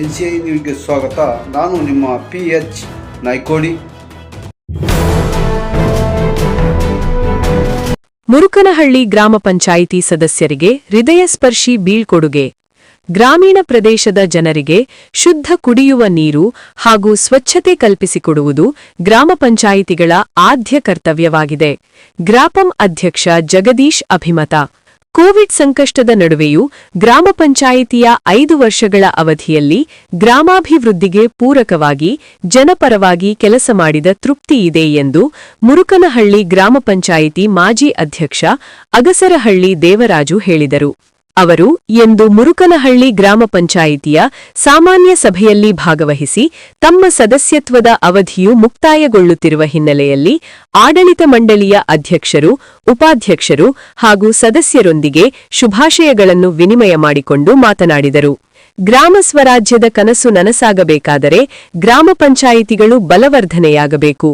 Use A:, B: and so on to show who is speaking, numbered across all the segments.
A: NCI ನ್ಯೂಸ್ಗೆ ಸ್ವಾಗತ. ನಾನು ನಿಮ್ಮ PH ನಾಯ್ಕೋಡಿ.
B: ಮುರುಕನಹಳ್ಳಿ ಗ್ರಾಮ ಪಂಚಾಯಿತಿ ಸದಸ್ಯರಿಗೆ ಹೃದಯಸ್ಪರ್ಶಿ ಬೀಳ್ಕೊಡುಗೆ. ಗ್ರಾಮೀಣ ಪ್ರದೇಶದ ಜನರಿಗೆ ಶುದ್ಧ ಕುಡಿಯುವ ನೀರು ಹಾಗೂ ಸ್ವಚ್ಛತೆ ಕಲ್ಪಿಸಿಕೊಡುವುದು ಗ್ರಾಮ ಪಂಚಾಯಿತಿಗಳ ಆದ್ಯ ಕರ್ತವ್ಯವಾಗಿದೆ. ಗ್ರಾಪಂ ಅಧ್ಯಕ್ಷ ಜಗದೀಶ್ ಅಭಿಮತ. ಕೋವಿಡ್ ಸಂಕಷ್ಟದ ನಡುವೆಯೂ ಗ್ರಾಮ ಪಂಚಾಯಿತಿಯ 5 ವರ್ಷಗಳ ಅವಧಿಯಲ್ಲಿ ಗ್ರಾಮಾಭಿವೃದ್ಧಿಗೆ ಪೂರಕವಾಗಿ ಜನಪರವಾಗಿ ಕೆಲಸ ಮಾಡಿದ ತೃಪ್ತಿಯಿದೆ ಎಂದು ಮುರುಕನಹಳ್ಳಿ ಗ್ರಾಮ ಪಂಚಾಯಿತಿ ಮಾಜಿ ಅಧ್ಯಕ್ಷ ಅಗಸರಹಳ್ಳಿ ದೇವರಾಜು ಹೇಳಿದರು. ಅವರು ಎಂದು ಮುರುಕನಹಳ್ಳಿ ಗ್ರಾಮ ಪಂಚಾಯಿತಿಯ ಸಾಮಾನ್ಯ ಸಭೆಯಲ್ಲಿ ಭಾಗವಹಿಸಿ ತಮ್ಮ ಸದಸ್ಯತ್ವದ ಅವಧಿಯು ಮುಕ್ತಾಯಗೊಳ್ಳುತ್ತಿರುವ ಹಿನ್ನೆಲೆಯಲ್ಲಿ ಆಡಳಿತ ಮಂಡಳಿಯ ಅಧ್ಯಕ್ಷರು, ಉಪಾಧ್ಯಕ್ಷರು ಹಾಗೂ ಸದಸ್ಯರೊಂದಿಗೆ ಶುಭಾಶಯಗಳನ್ನು ವಿನಿಮಯ ಮಾಡಿಕೊಂಡು ಮಾತನಾಡಿದರು. ಗ್ರಾಮ ಸ್ವರಾಜ್ಯದ ಕನಸು ನನಸಾಗಬೇಕಾದರೆ ಗ್ರಾಮ ಪಂಚಾಯಿತಿಗಳು ಬಲವರ್ಧನೆಯಾಗಬೇಕು.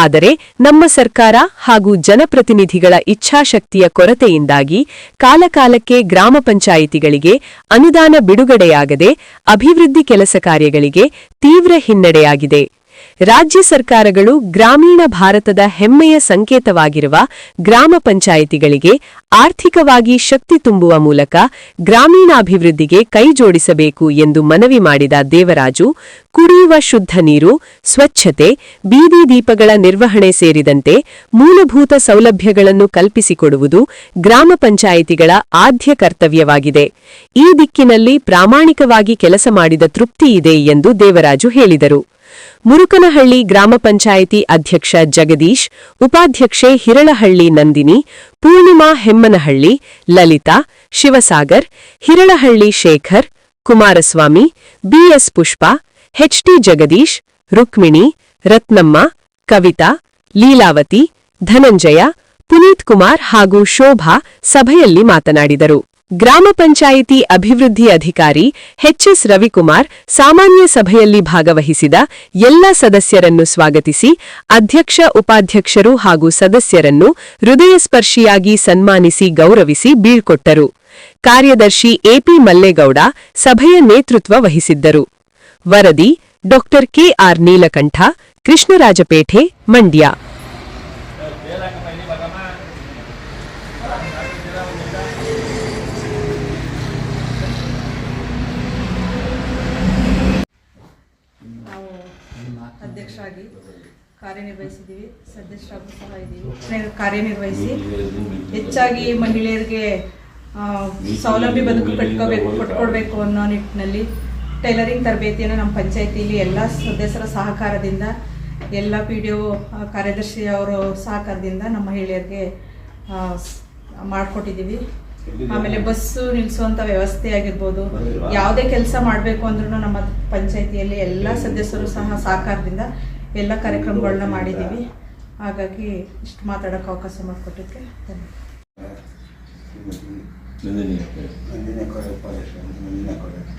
B: ಆದರೆ ನಮ್ಮ ಸರ್ಕಾರ ಹಾಗೂ ಜನಪ್ರತಿನಿಧಿಗಳ ಇಚ್ಛಾಶಕ್ತಿಯ ಕೊರತೆಯಿಂದಾಗಿ ಕಾಲಕಾಲಕ್ಕೆ ಗ್ರಾಮ ಪಂಚಾಯಿತಿಗಳಿಗೆ ಅನುದಾನ ಬಿಡುಗಡೆಯಾಗದೆ ಅಭಿವೃದ್ಧಿ ಕೆಲಸ ಕಾರ್ಯಗಳಿಗೆ ತೀವ್ರ ಹಿನ್ನಡೆಯಾಗಿದೆ. ರಾಜ್ಯ ಸರ್ಕಾರಗಳು ಗ್ರಾಮೀಣ ಭಾರತದ ಹೆಮ್ಮೆಯ ಸಂಕೇತವಾಗಿರುವ ಗ್ರಾಮ ಪಂಚಾಯಿತಿಗಳಿಗೆ ಆರ್ಥಿಕವಾಗಿ ಶಕ್ತಿ ತುಂಬುವ ಮೂಲಕ ಗ್ರಾಮೀಣಾಭಿವೃದ್ಧಿಗೆ ಕೈಜೋಡಿಸಬೇಕು ಎಂದು ಮನವಿ ಮಾಡಿದ ದೇವರಾಜು, ಕುಡಿಯುವ ಶುದ್ಧ ನೀರು, ಸ್ವಚ್ಛತೆ, ಬೀದಿ ದೀಪಗಳ ನಿರ್ವಹಣೆ ಸೇರಿದಂತೆ ಮೂಲಭೂತ ಸೌಲಭ್ಯಗಳನ್ನು ಕಲ್ಪಿಸಿಕೊಡುವುದು ಗ್ರಾಮ ಪಂಚಾಯಿತಿಗಳ ಆದ್ಯ ಕರ್ತವ್ಯವಾಗಿದೆ. ಈ ದಿಕ್ಕಿನಲ್ಲಿ ಪ್ರಾಮಾಣಿಕವಾಗಿ ಕೆಲಸ ಮಾಡಿದ ತೃಪ್ತಿಯಿದೆ ಎಂದು ದೇವರಾಜು ಹೇಳಿದರು. ಮುರುಕನಹಳ್ಳಿ ಗ್ರಾಮ ಪಂಚಾಯಿತಿ ಅಧ್ಯಕ್ಷ ಜಗದೀಶ್, ಉಪಾಧ್ಯಕ್ಷೆ ಹಿರಳಹಳ್ಳಿ ನಂದಿನಿ, ಪೂರ್ಣಿಮಾ ಹೆಮ್ಮನಹಳ್ಳಿ, ಲಲಿತಾ, ಶಿವಸಾಗರ್, ಹಿರಳಹಳ್ಳಿ ಶೇಖರ್, ಕುಮಾರಸ್ವಾಮಿ, BS ಪುಷ್ಪಾ, HT ಜಗದೀಶ್, ರುಕ್ಮಿಣಿ, ರತ್ನಮ್ಮ, ಕವಿತಾ, ಲೀಲಾವತಿ, ಧನಂಜಯ, ಪುನೀತ್ ಕುಮಾರ್ ಹಾಗೂ ಶೋಭಾ ಸಭೆಯಲ್ಲಿ ಮಾತನಾಡಿದರು. ಗ್ರಾಮ ಪಂಚಾಯಿತಿ ಅಭಿವೃದ್ಧಿ ಅಧಿಕಾರಿ HS ರವಿಕುಮಾರ್ ಸಾಮಾನ್ಯ ಸಭೆಯಲ್ಲಿ ಭಾಗವಹಿಸಿದ ಎಲ್ಲ ಸದಸ್ಯರನ್ನು ಸ್ವಾಗತಿಸಿ ಅಧ್ಯಕ್ಷ, ಉಪಾಧ್ಯಕ್ಷರು ಹಾಗೂ ಸದಸ್ಯರನ್ನು ಹೃದಯಸ್ಪರ್ಶಿಯಾಗಿ ಸನ್ಮಾನಿಸಿ ಗೌರವಿಸಿ ಬೀಳ್ಕೊಟ್ಟರು. ಕಾರ್ಯದರ್ಶಿ AP ಮಲ್ಲೇಗೌಡ ಸಭೆಯ ನೇತೃತ್ವ ವಹಿಸಿದ್ದರು. ವರದಿ ಡಾ KR ನೀಲಕಂಠ, ಕೃಷ್ಣರಾಜಪೇಟೆ, ಮಂಡ್ಯ.
C: ಅಧ್ಯಕ್ಷರಾಗಿ ಕಾರ್ಯನಿರ್ವಹಿಸಿದ್ದೀವಿ, ಸದಸ್ಯರಾಗೂ ಸಹ ಇದ್ದೀವಿ. ಕಾರ್ಯನಿರ್ವಹಿಸಿ ಹೆಚ್ಚಾಗಿ ಮಹಿಳೆಯರಿಗೆ ಸೌಲಭ್ಯ ಬದುಕು ಕೊಟ್ಕೊಡ್ಬೇಕು ಅನ್ನೋ ನಿಟ್ಟಿನಲ್ಲಿ ಟೈಲರಿಂಗ್ ತರಬೇತಿಯನ್ನು ನಮ್ಮ ಪಂಚಾಯಿತಿಯಲ್ಲಿ ಎಲ್ಲ ಸದಸ್ಯರ ಸಹಕಾರದಿಂದ, ಎಲ್ಲ PDO ಕಾರ್ಯದರ್ಶಿ ಅವರ ಸಹಕಾರದಿಂದ ನಮ್ಮ ಮಹಿಳೆಯರಿಗೆ ಮಾಡಿಕೊಟ್ಟಿದ್ದೀವಿ. ಆಮೇಲೆ ಬಸ್ಸು ನಿಲ್ಲಿಸುವಂಥ ವ್ಯವಸ್ಥೆ ಆಗಿರ್ಬೋದು, ಯಾವುದೇ ಕೆಲಸ ಮಾಡಬೇಕು ಅಂದ್ರೂ ನಮ್ಮ ಪಂಚಾಯಿತಿಯಲ್ಲಿ ಎಲ್ಲ ಸದಸ್ಯರು ಸಹ ಸಹಕಾರದಿಂದ ಎಲ್ಲ ಕಾರ್ಯಕ್ರಮಗಳನ್ನ ಮಾಡಿದ್ದೀವಿ. ಹಾಗಾಗಿ ಇಷ್ಟು ಮಾತಾಡೋಕ್ಕೆ ಅವಕಾಶ ಮಾಡಿಕೊಟ್ಟಿದ್ದಕ್ಕೆ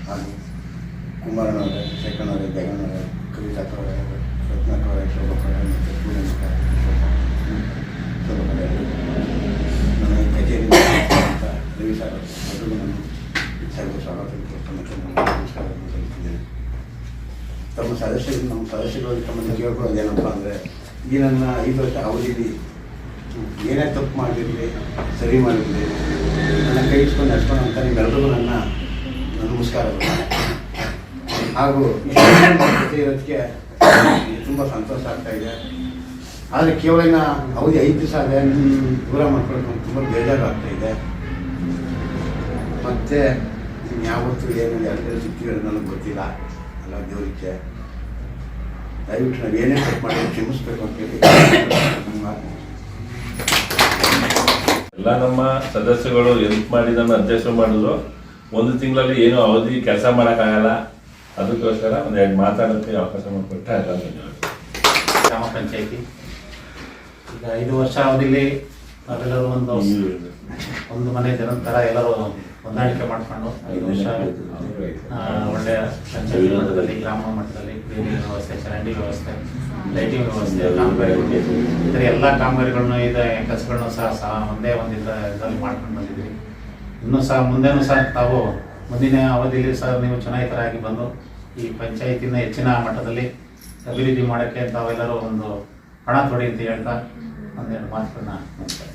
A: ಹಾಗೂ ಕುಮಾರನವರೇ, ಶೇಖರನವರೇ, ಜಗನ್ನವರೇ, ಕವಿತಾಕವರೇ, ರತ್ನಾಕವರೇ, ಶೋಭಕರೇ ಮತ್ತು ಪೂರ್ಣಿಮಾ ನನ್ನ ಕಚೇರಿ ರವಿ ಸರ್ ಮೊದಲು ನಾನು ಸರ್ವ ಸ್ವಾಗತ ನಮಸ್ಕಾರ ಸಲ್ಲಿಸಿದ್ದೇನೆ. ನಮ್ಮ ಸದಸ್ಯರು ತಮ್ಮನ್ನು ಕೇಳ್ಕೊಳ್ಳೋದು ಏನಪ್ಪ ಅಂದರೆ, ಈ ನನ್ನ 5 ವರ್ಷ ಅವಧಿಯಲ್ಲಿ ಏನೇ ತಪ್ಪು ಮಾಡಿರಲಿ, ಸರಿ ಮಾಡಿರಲಿ, ನನ್ನ ಕೈ ಇಸ್ಕೊಂಡು ನಡ್ಸ್ಕೊಂಡು ಅಂತ ನಿಮ್ಮೆಲ್ಲರಿಗೂ ನನ್ನ ನಮಸ್ಕಾರಗಳು. ಹಾಗೂ ಜೊತೆ ಇರೋದಕ್ಕೆ ತುಂಬ ಸಂತೋಷ ಆಗ್ತಾಯಿದೆ. ಆದರೆ ಕೇವಲ ಅವಧಿ 5 ದಿವಸ ಆದರೆ ದೂರ ಮಾಡ್ಕೊಳ್ಳೋಕೆ ತುಂಬ ಬೇಜಾರು ಆಗ್ತಾಯಿದೆ. ಮತ್ತು ಯಾವತ್ತೂ ಏನು 2 ದಿನ ಸಿಗ್ತೀವಿ ನನಗೆ ಗೊತ್ತಿಲ್ಲ, ಅಲ್ಲ ದೇವರಿಗೆ. ದಯವಿಟ್ಟು ನಾವು ಏನೇ ತಪ್ಪು ಮಾಡಿ ಕ್ಷಮಿಸ್ಬೇಕು ಅಂತೇಳಿ
D: ಎಲ್ಲ ನಮ್ಮ ಸದಸ್ಯಗಳು ಹೆಲ್ಪ್ ಮಾಡಿ ನನ್ನ ಅಧ್ಯಕ್ಷರು ಮಾಡಿದ್ರು. 1 ತಿಂಗಳಲ್ಲಿ ಏನು ಅವಧಿ ಕೆಲಸ ಮಾಡೋಕ್ಕಾಗಲ್ಲ, ಅದಕ್ಕೋಸ್ಕರ 1-2 ಮಾತಾಡೋಕ್ಕೆ ಅವಕಾಶ ಮಾಡಿಕೊಟ್ಟೆ ಎಲ್ಲ ಧನ್ಯವಾದ.
E: ಗ್ರಾಮ ಪಂಚಾಯಿತಿ ಈಗ 5 ವರ್ಷ ಅವಧಿಯಲ್ಲಿ ನಾವೆಲ್ಲರೂ ಒಂದು ಮನೆ ಜನ ಥರ ಎಲ್ಲರೂ ಹೊಂದಾಣಿಕೆ ಮಾಡಿಕೊಂಡು 5 ವರ್ಷ ಒಳ್ಳೆಯ ಪಂಚಾಯತಿ ಮಟ್ಟದಲ್ಲಿ, ಗ್ರಾಮ ಮಟ್ಟದಲ್ಲಿ ಬೇರೆ ವ್ಯವಸ್ಥೆ, ಚರಂಡಿ ವ್ಯವಸ್ಥೆ, ಲೈಟಿಂಗ್ ವ್ಯವಸ್ಥೆ, ಕಾಮಗಾರಿಗಳು, ಇತರ ಎಲ್ಲ ಕಾಮಗಾರಿಗಳನ್ನ ಕೆಲಸಗಳನ್ನ ಸಹ ಒಂದೇ ಒಂದು ಇದರಲ್ಲಿ ಮಾಡ್ಕೊಂಡು ಬಂದಿದ್ದೀವಿ. ಇನ್ನೂ ಸಹ ಮುಂದೆನೂ ಸಹ ತಾವು ಮುಂದಿನ ಅವಧಿಯಲ್ಲಿ ಸಹ ನೀವು ಚುನಾಯಿತರಾಗಿ ಬಂದು ಈ ಪಂಚಾಯತಿನ ಹೆಚ್ಚಿನ ಮಟ್ಟದಲ್ಲಿ ಅಭಿವೃದ್ಧಿ ಮಾಡೋಕ್ಕೆ ತಾವೆಲ್ಲರೂ ಒಂದು ಹಣ ತೊಡಿ ಅಂತ ಹೇಳ್ತಾ ಒಂದೆರಡು ಮಾತುಗಳನ್ನ ಮುಗಿಸ್ತಾರೆ.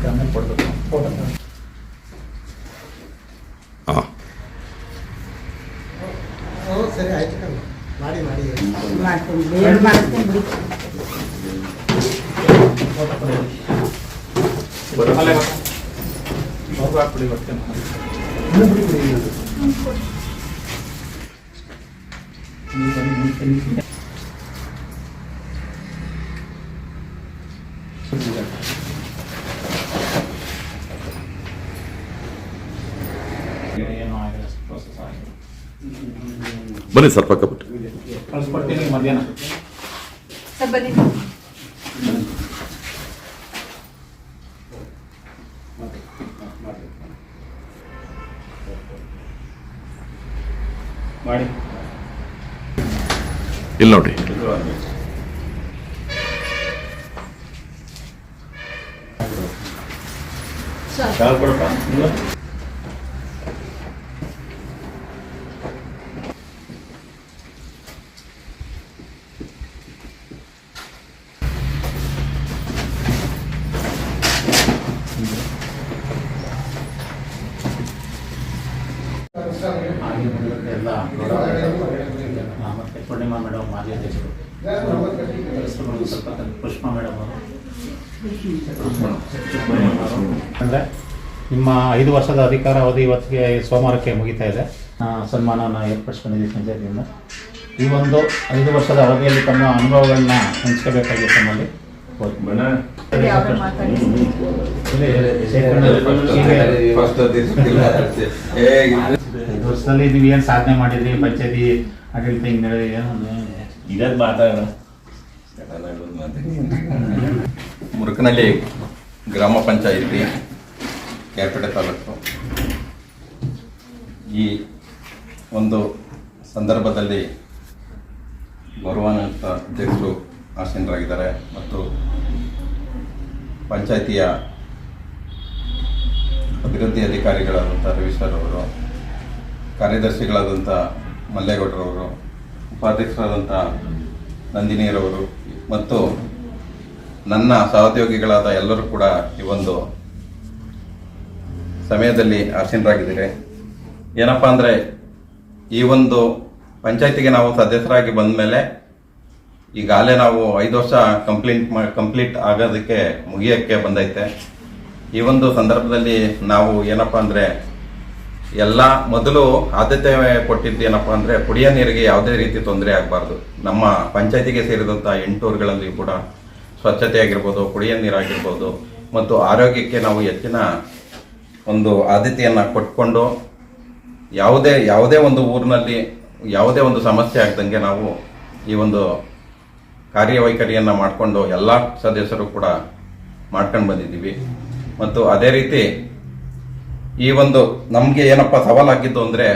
E: ಆಮೇಲೆ ಕೊಡ್ಬೇಕು ಫೋಟೋ.
F: ಸರಿ ಆಯ್ತು ಕಣ್ ಮಾಡಿ
E: ಫೋಟೋ ಕೊಡಿ. ಅಲ್ಲೇ ಬಾ. ಹೋಗಿ ಹಾಕ್ಬಿಡಿ ಬರ್ತೇನೆ. ಏನೋ ಆಗಿಲ್ಲ, ಪ್ರೋಸೆಸ್ ಆಗಿದೆ.
G: ಬನ್ನಿ ಸರ್ ಪಕ್ಕ ಬಿಟ್ಟು
E: ಕಳಿಸ್ಕೊಡ್ತೀನಿ ಮಧ್ಯಾಹ್ನ.
C: ಸರ್ ಬನ್ನಿ.
E: ಮಾಡಿ
G: ಇಲ್ಲಿ ನೋಡಿ.
D: ಕಾಲ್ ಕೊಡಪ್ಪ.
E: ಹಾಗೆ ಮುಂದಕ್ಕೆ ಎಲ್ಲ ಮತ್ತು ಪೂರ್ಣಿಮಾ ಮೇಡಮ್ ಮಾಜಿ ಅಧ್ಯಕ್ಷರು, ಸ್ವಲ್ಪ ಪುಷ್ಪಾ ಮೇಡಮ್ ಅವರು. ಅಂದರೆ ನಿಮ್ಮ 5 ವರ್ಷದ ಅಧಿಕಾರ ಅವಧಿ ಇವತ್ತಿಗೆ ಸೋಮವಾರಕ್ಕೆ ಮುಗಿತಾ ಇದೆ. ಸನ್ಮಾನವನ್ನು ಏರ್ಪಡಿಸ್ಕೊಂಡಿದ್ದೀವಿ ಪಂಚಾಯತಿಯಿಂದ. ಈ ಒಂದು 5 ವರ್ಷದ ಅವಧಿಯಲ್ಲಿ ತಮ್ಮ ಅನುಭವಗಳನ್ನ ಹಂಚ್ಕೋಬೇಕಾಗಿತ್ತು ನಮ್ಮಲ್ಲಿ.
C: ಯಾವ್ದು ಮಾತಾಡಿ
E: 5 ವರ್ಷದಲ್ಲಿ ನೀವು ಏನು ಸಾಧನೆ ಮಾಡಿದ್ರಿ, ಪಂಚಾಯತಿ ಆಡಳಿತ ಹಿಂಗೆ ಏನು
D: ಇದಾದ ಮಾತಾಡೋಣ.
H: ಮುರುಕನಹಳ್ಳಿ ಗ್ರಾಮ ಪಂಚಾಯಿತಿ ಕೇರ್ಪೇಟೆ ತಾಲೂಕು. ಈ ಒಂದು ಸಂದರ್ಭದಲ್ಲಿ ಗೌರವಾನ್ವಿತ ಅಧ್ಯಕ್ಷರು ಆಸೀನರಾಗಿದ್ದಾರೆ ಮತ್ತು ಪಂಚಾಯಿತಿಯ ಅಭಿವೃದ್ಧಿ ಅಧಿಕಾರಿಗಳಾದಂಥ ರವಿ ಸರ್ ಅವರು, ಕಾರ್ಯದರ್ಶಿಗಳಾದಂಥ ಮಲ್ಲೇಗೌಡರವರು, ಉಪಾಧ್ಯಕ್ಷರಾದಂಥ ನಂದಿನಿಯರವರು ಮತ್ತು ನನ್ನ ಸಹೋದ್ಯೋಗಿಗಳಾದ ಎಲ್ಲರೂ ಕೂಡ ಈ ಒಂದು ಸಮಯದಲ್ಲಿ ಆಸೀನರಾಗಿದ್ದಾರೆ. ಏನಪ್ಪ ಅಂದರೆ ಈ ಒಂದು ಪಂಚಾಯತಿಗೆ ನಾವು ಸದಸ್ಯರಾಗಿ ಬಂದ ಮೇಲೆ ಈಗಾಗಲೇ ನಾವು 5 ವರ್ಷ ಕಂಪ್ಲೀಟ್ ಆಗೋದಕ್ಕೆ ಮುಗಿಯೋಕ್ಕೆ ಬಂದೈತೆ. ಈ ಒಂದು ಸಂದರ್ಭದಲ್ಲಿ ನಾವು ಏನಪ್ಪ ಅಂದರೆ ಎಲ್ಲ ಮೊದಲು ಆದ್ಯತೆ ಕೊಟ್ಟಿದ್ದು ಏನಪ್ಪ ಅಂದರೆ ಕುಡಿಯೋ ನೀರಿಗೆ ಯಾವುದೇ ರೀತಿ ತೊಂದರೆ ಆಗಬಾರ್ದು. ನಮ್ಮ ಪಂಚಾಯತಿಗೆ ಸೇರಿದಂಥ 8 ಊರುಗಳಲ್ಲಿ ಕೂಡ ಸ್ವಚ್ಛತೆ ಆಗಿರ್ಬೋದು, ಕುಡಿಯೋ ನೀರಾಗಿರ್ಬೋದು ಮತ್ತು ಆರೋಗ್ಯಕ್ಕೆ ನಾವು ಹೆಚ್ಚಿನ ಒಂದು ಆದ್ಯತೆಯನ್ನು ಕೊಟ್ಕೊಂಡು ಯಾವುದೇ ಒಂದು ಊರಿನಲ್ಲಿ ಯಾವುದೇ ಒಂದು ಸಮಸ್ಯೆ ಆಗ್ದಂಗೆ ನಾವು ಈ ಒಂದು ಕಾರ್ಯವೈಖರಿಯನ್ನು ಮಾಡಿಕೊಂಡು ಎಲ್ಲ ಸದಸ್ಯರು ಕೂಡ ಮಾಡ್ಕೊಂಡು ಬಂದಿದ್ದೀವಿ. ಮತ್ತು ಅದೇ ರೀತಿ ಈ ಒಂದು ನಮಗೆ ಏನಪ್ಪ ಸವಾಲಾಗಿದ್ದು ಅಂದರೆ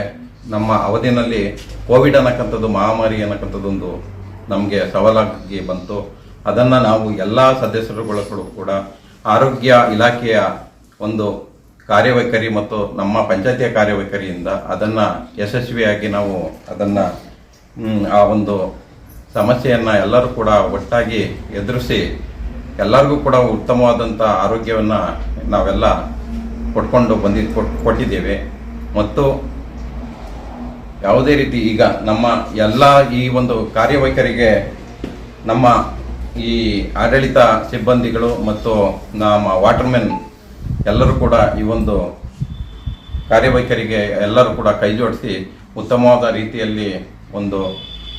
H: ನಮ್ಮ ಅವಧಿನಲ್ಲಿ ಕೋವಿಡ್ ಅನ್ನಕ್ಕಂಥದ್ದು, ಮಹಾಮಾರಿ ಅನ್ನಕ್ಕಂಥದ್ದೊಂದು ನಮಗೆ ಸವಾಲಾಗಿ ಬಂತು. ಅದನ್ನು ನಾವು ಎಲ್ಲ ಸದಸ್ಯರುಗಳು ಕೂಡ ಆರೋಗ್ಯ ಇಲಾಖೆಯ ಒಂದು ಕಾರ್ಯವೈಖರಿ ಮತ್ತು ನಮ್ಮ ಪಂಚಾಯತಿಯ ಕಾರ್ಯವೈಖರಿಯಿಂದ ಅದನ್ನು ಯಶಸ್ವಿಯಾಗಿ ನಾವು ಅದನ್ನು ಆ ಒಂದು ಸಮಸ್ಯೆಯನ್ನು ಎಲ್ಲರೂ ಕೂಡ ಒಟ್ಟಾಗಿ ಎದುರಿಸಿ ಎಲ್ಲರಿಗೂ ಕೂಡ ಉತ್ತಮವಾದಂಥ ಆರೋಗ್ಯವನ್ನು ನಾವೆಲ್ಲ ಕೊಟ್ಟಿದ್ದೇವೆ. ಮತ್ತು ಯಾವುದೇ ರೀತಿ ಈಗ ನಮ್ಮ ಎಲ್ಲ ಈ ಒಂದು ಕಾರ್ಯವೈಖರಿಗೆ ನಮ್ಮ ಈ ಆಡಳಿತ ಸಿಬ್ಬಂದಿಗಳು ಮತ್ತು ನಮ್ಮ ವಾಟರ್ಮೆನ್ ಎಲ್ಲರೂ ಕೂಡ ಈ ಒಂದು ಕಾರ್ಯವೈಖರಿಗೆ ಎಲ್ಲರೂ ಕೂಡ ಕೈ ಜೋಡಿಸಿ ಉತ್ತಮವಾದ ರೀತಿಯಲ್ಲಿ ಒಂದು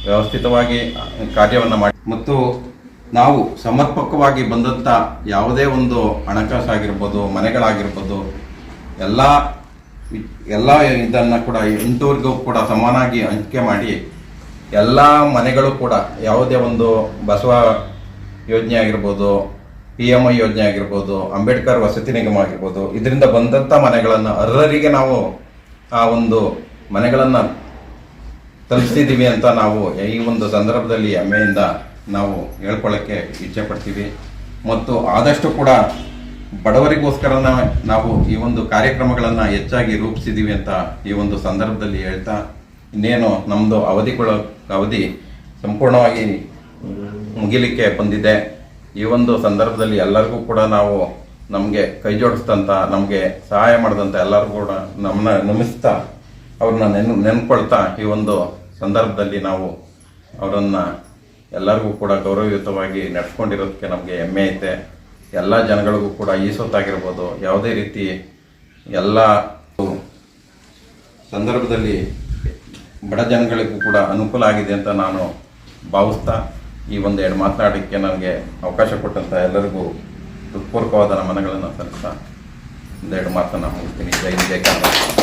H: ವ್ಯವಸ್ಥಿತವಾಗಿ ಕಾರ್ಯವನ್ನು ಮಾಡಿ ಮತ್ತು ನಾವು ಸಮರ್ಪಕವಾಗಿ ಬಂದಂಥ ಯಾವುದೇ ಒಂದು ಹಣಕಾಸಾಗಿರ್ಬೋದು, ಮನೆಗಳಾಗಿರ್ಬೋದು, ಎಲ್ಲ ಇದನ್ನು ಕೂಡ 8 ಕೂಡ ಸಮಾನಾಗಿ ಹಂಚಿಕೆ ಮಾಡಿ ಎಲ್ಲ ಮನೆಗಳು ಕೂಡ ಯಾವುದೇ ಒಂದು ಬಸವ ಯೋಜನೆ ಆಗಿರ್ಬೋದು, PMI ಯೋಜನೆ ಆಗಿರ್ಬೋದು, ಅಂಬೇಡ್ಕರ್ ವಸತಿ ನಿಗಮ ಆಗಿರ್ಬೋದು, ಇದರಿಂದ ಬಂದಂಥ ಮನೆಗಳನ್ನು ಅರ್ಹರಿಗೆ ನಾವು ಆ ಒಂದು ಮನೆಗಳನ್ನು ತಲುಪಿಸಿದ್ದೀವಿ ಅಂತ ನಾವು ಈ ಒಂದು ಸಂದರ್ಭದಲ್ಲಿ ಹೆಮ್ಮೆಯಿಂದ ನಾವು ಹೇಳ್ಕೊಳ್ಳೋಕ್ಕೆ ಇಚ್ಛೆ ಪಡ್ತೀವಿ. ಮತ್ತು ಆದಷ್ಟು ಕೂಡ ಬಡವರಿಗೋಸ್ಕರ ನಾವು ಈ ಒಂದು ಕಾರ್ಯಕ್ರಮಗಳನ್ನು ಹೆಚ್ಚಾಗಿ ರೂಪಿಸಿದ್ದೀವಿ ಅಂತ ಈ ಒಂದು ಸಂದರ್ಭದಲ್ಲಿ ಹೇಳ್ತಾ, ಇನ್ನೇನು ನಮ್ಮದು ಅವಧಿ ಸಂಪೂರ್ಣವಾಗಿ ಮುಗಿಲಿಕ್ಕೆ ಬಂದಿದೆ. ಈ ಒಂದು ಸಂದರ್ಭದಲ್ಲಿ ಎಲ್ಲರಿಗೂ ಕೂಡ ನಾವು ನಮಗೆ ಕೈ ಜೋಡಿಸಿದಂಥ, ನಮಗೆ ಸಹಾಯ ಮಾಡಿದಂಥ ಎಲ್ಲರಿಗೂ ಕೂಡ ನಮ್ಮನ್ನ ನಮಿಸ್ತಾ, ಅವ್ರನ್ನ ನೆನ್ಕೊಳ್ತಾ ಈ ಒಂದು ಸಂದರ್ಭದಲ್ಲಿ ನಾವು ಅವರನ್ನು ಎಲ್ಲರಿಗೂ ಕೂಡ ಗೌರವಯುತವಾಗಿ ನಡೆಸ್ಕೊಂಡಿರೋದಕ್ಕೆ ನಮಗೆ ಹೆಮ್ಮೆ ಐತೆ. ಎಲ್ಲ ಜನಗಳಿಗೂ ಕೂಡ ಈ ಸೊತ್ತಾಗಿರ್ಬೋದು, ಯಾವುದೇ ರೀತಿ ಎಲ್ಲ ಸಂದರ್ಭದಲ್ಲಿ ಬಡ ಜನಗಳಿಗೂ ಕೂಡ ಅನುಕೂಲ ಆಗಿದೆ ಅಂತ ನಾನು ಭಾವಿಸ್ತಾ, ಈ ಒಂದು ಎರಡು ಮಾತನಾಡೋಕ್ಕೆ ನನಗೆ ಅವಕಾಶ ಕೊಟ್ಟಂಥ ಎಲ್ಲರಿಗೂ ಹೃತ್ಪೂರ್ವಕವಾದ ನಮನಗಳನ್ನು ಸಲ್ಲಿಸ್ತಾ ಒಂದೆರಡು ಮಾತನ್ನು ಮುಗಿಸ್ತೀನಿ. ಜೈ ಕನ್ನಡ.